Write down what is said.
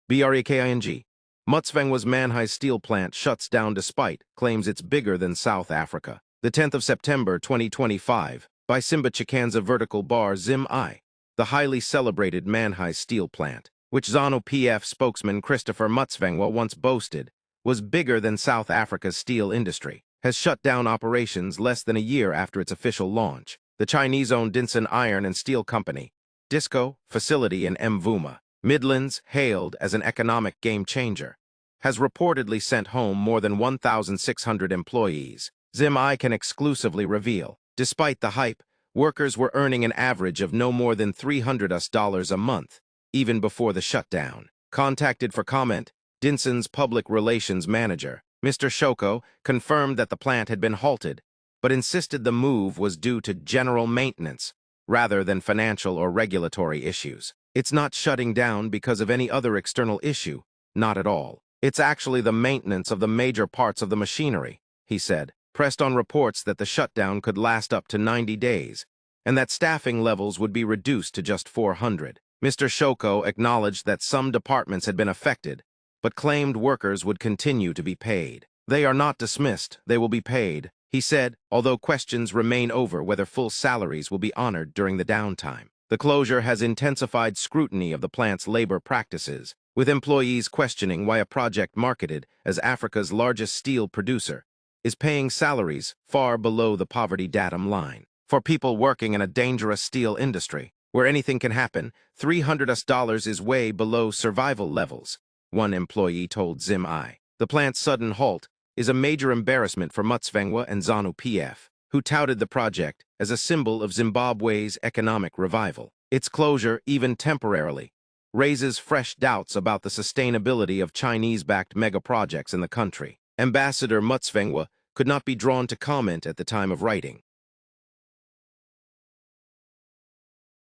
BREKING. Mutsvangwa's Manhize steel plant shuts down despite claims it's bigger than South Africa. The 10th of September 2025, by Simba Chikanza Vertical Bar Zim I. The highly celebrated Manhize steel plant, which ZANU-PF spokesman Christopher Mutsvangwa once boasted was bigger than South Africa's steel industry, has shut down operations less than a year after its official launch. The Chinese-owned Dinson Iron and Steel Company, DISCO, facility in Mvuma, Midlands, hailed as an economic game-changer, has reportedly sent home more than 1,600 employees. Zim I can exclusively reveal, despite the hype, workers were earning an average of no more than $300 a month, even before the shutdown. Contacted for comment, Dinson's public relations manager, Mr. Shoko, confirmed that the plant had been halted, but insisted the move was due to general maintenance, rather than financial or regulatory issues. It's not shutting down because of any other external issue, not at all. It's actually the maintenance of the major parts of the machinery, he said, pressed on reports that the shutdown could last up to 90 days, and that staffing levels would be reduced to just 400. Mr. Shoko acknowledged that some departments had been affected, but claimed workers would continue to be paid. They are not dismissed, they will be paid, he said, although questions remain over whether full salaries will be honored during the downtime. The closure has intensified scrutiny of the plant's labor practices, with employees questioning why a project marketed as Africa's largest steel producer is paying salaries far below the poverty datum line. For people working in a dangerous steel industry, where anything can happen, $300 is way below survival levels, one employee told Zim I. The plant's sudden halt is a major embarrassment for Mutsvangwa and ZANU-PF, who touted the project as a symbol of Zimbabwe's economic revival. Its closure, even temporarily, raises fresh doubts about the sustainability of Chinese-backed mega-projects in the country. Ambassador Mutsvangwa could not be drawn to comment at the time of writing.